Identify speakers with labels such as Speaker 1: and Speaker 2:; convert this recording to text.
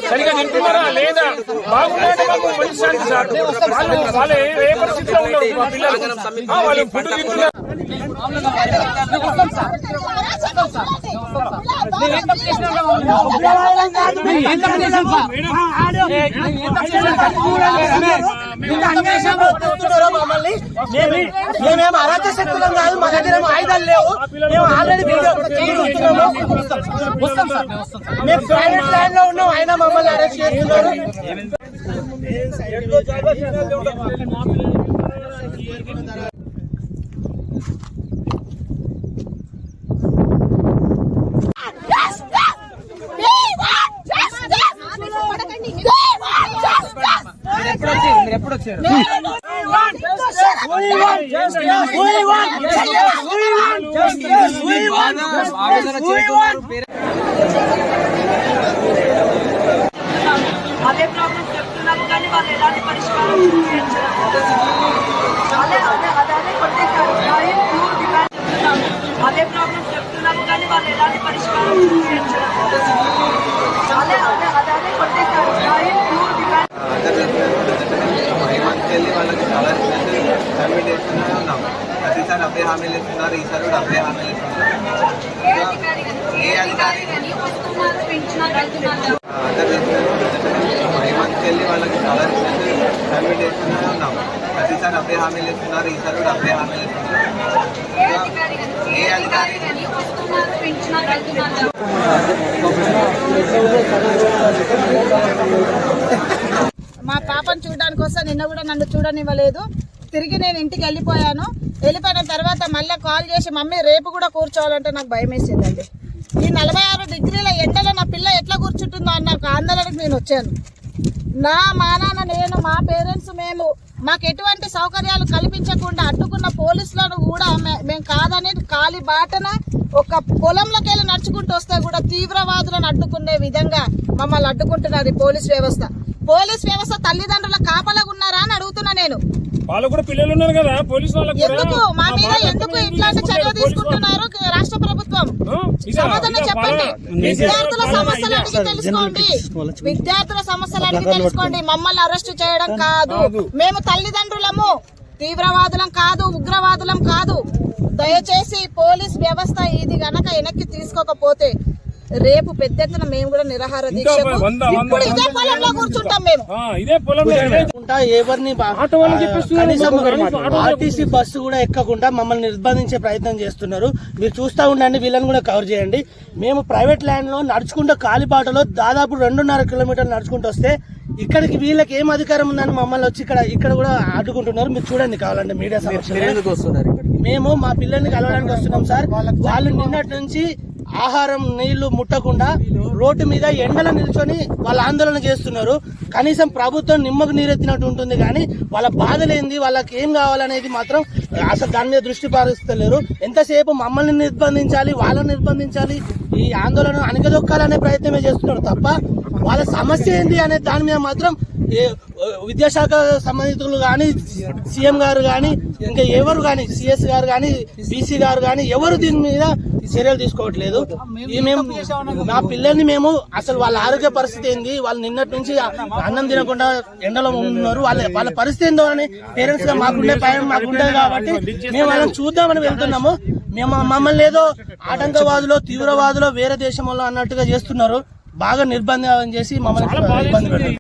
Speaker 1: సరిగా తింటున్నారా లేదా బాగున్నాయంటే మాకు మంచి సార్. వాళ్ళు ఏ పరిస్థితిలో ఉన్నారు మా పిల్లలు, వాళ్ళు ఫుడ్ తింటున్నారు.
Speaker 2: మేమేం అరాచక శక్తులం కాదు, మా దగ్గర ఆయుధాలు లేవు. మేము ఆల్రెడీ మేము ప్రైవేట్ ల్యాండ్ లో ఉన్నాం, అయినా మమ్మల్ని అరెస్ట్ చేస్తున్నారు.
Speaker 3: మీరు ఎప్పుడు వచ్చారు?
Speaker 4: అదే ప్రాబ్లం చెప్తున్నాము కానీ వాళ్ళు ఎలాంటి పరిష్కారం అదే కొట్టేశారు. అదే ప్రాబ్లం చెప్తున్నాము కానీ వాళ్ళు ఎలాంటి పరిష్కారం అదే కొట్టేశారు.
Speaker 5: వాళ్ళకి చాలా సబ్మిట్ చేస్తూనే ఉన్నాం. ప్రతిసారి అబ్బాయి హామీలు ఇస్తున్నారు, ఈసారి కూడా అబ్బాయి హామీలు ఇస్తున్నారు. ఏ అధికారి వెళ్ళి వాళ్ళకి చాలా సబ్మిట్ చేస్తూనే ఉన్నాం. ప్రతిసారి అబ్బాయి హామీలు ఇస్తున్నారు, ఈసారి కూడా అబ్బాయి హామీలు ఇస్తున్నారు. ఏ అధికారి
Speaker 6: మా పాపను చూడడానికి వస్తే నిన్న కూడా నన్ను చూడనివ్వలేదు. తిరిగి నేను ఇంటికి వెళ్ళిపోయాను. వెళ్ళిపోయిన తర్వాత మళ్ళీ కాల్ చేసి మమ్మీ రేపు కూడా కూర్చోవాలంటే నాకు భయం వేసిందండి. ఈ 46 డిగ్రీల ఎండలో నా పిల్ల ఎట్లా కూర్చుంటుందో అన్న ఆందోళనకు నేను వచ్చాను. మా నాన్న, నేను, మా పేరెంట్స్ మాకు ఎటువంటి సౌకర్యాలు కల్పించకుండా అడ్డుకున్న పోలీసులను కూడా మేము కాదనేది ఖాళీ బాటన ఒక పొలంలోకి వెళ్ళి నడుచుకుంటూ వస్తే కూడా తీవ్రవాదులను అడ్డుకునే విధంగా మమ్మల్ని అడ్డుకుంటున్నది పోలీస్ వ్యవస్థ. పోలీస్ వ్యవస్థ తల్లిదండ్రుల కాపలాగా ఉన్నారా అని అడుగుతున్నా నేను.
Speaker 1: వాళ్ళు కూడా పిల్లలు ఉన్నారు కదా, పోలీసు వాళ్ళకి
Speaker 6: ఎందుకు మా మీద ఎందుకు ఇట్లాంటి చర్య తీసుకుంటున్నారు రాష్ట్ర ప్రభుత్వం? సమాధానం చెప్పండి. విద్యార్థుల సమస్యలు అడిగి తెలుసుకోండి. విద్యార్థుల సమస్యలు అడిగి తెలుసుకోండి. మమ్మల్ని అరెస్ట్ చేయడం కాదు. మేము తల్లిదండ్రులము, తీవ్రవాదులం కాదు, ఉగ్రవాదులం కాదు. దయచేసి పోలీస్ వ్యవస్థ ఇది గనక వెనక్కి తీసుకోకపోతే రేపు పెద్ద ఎత్తున మేము కూడా నిరాహార దీక్ష ఇదే పొలంలో కూర్చుంటాం. మేము
Speaker 1: ఇదే పొలంలో
Speaker 2: ఎవరిని ఆర్టీసీ బస్సు కూడా ఎక్కకుండా మమ్మల్ని నిర్బంధించే ప్రయత్నం చేస్తున్నారు. మీరు చూస్తూ ఉండండి, వీళ్ళని కూడా కవర్ చేయండి. మేము ప్రైవేట్ ల్యాండ్ లో నడుచుకుంటూ కాలిబాటలో దాదాపు 2.5 కిలోమీటర్లు నడుచుకుంటూ వస్తే ఇక్కడికి వీళ్ళకి ఏం అధికారం ఉందని మమ్మల్ని వచ్చి ఇక్కడ కూడా అడ్డుకుంటున్నారు. మీరు చూడండి కావాలంటే మీడియా సమక్షంలో. మేము మా పిల్లల్ని కలవడానికి వస్తున్నాం సార్. వాళ్ళు నిన్నటి నుంచి ఆహారం నీళ్లు ముట్టకుండా రోడ్డు మీద ఎండలో నిల్చొని వాళ్ళ ఆందోళన చేస్తున్నారు. కనీసం ప్రభుత్వం నిమ్మకు నీరెత్తినట్టు ఉంటుంది కానీ వాళ్ళ బాధలేంది, వాళ్ళకి ఏం కావాలనేది మాత్రం అసలు దాని మీద దృష్టి పారిస్తలేరు. ఎంతసేపు మమ్మల్ని నిర్బంధించాలి, వాళ్ళని నిర్బంధించాలి, ఈ ఆందోళన అణగదొక్కాలనే ప్రయత్నమే చేస్తున్నారు తప్ప వాళ్ళ సమస్య ఏంటి అనే దాని మీద మాత్రం విద్యాశాఖ సంబంధితులు కానీ, సీఎం గారు కానీ, ఇంకా ఎవరు కానీ, సిఎస్ గారు కానీ, బీసీ గారు కానీ ఎవరు దీని మీద చర్యలు తీసుకోవట్లేదు. మేము మా పిల్లల్ని అసలు వాళ్ళ ఆరోగ్య పరిస్థితి ఏంది, వాళ్ళు నిన్నటి నుంచి అన్నం తినకుండా ఎండలో ఉన్నారు, వాళ్ళ పరిస్థితి ఏందో అని పేరెంట్స్ గా మాకుండే భయం మాకుంటుంది కాబట్టి మేము వాళ్ళని చూద్దామని వెళ్తున్నాము. మమ్మల్ని ఏదో ఆటంకవాదులో, తీవ్రవాదులో, వేరే దేశంలో అన్నట్టుగా చేస్తున్నారు. బాగా నిర్బంధం చేసి మమ్మల్ని ఇబ్బంది పెడతారు.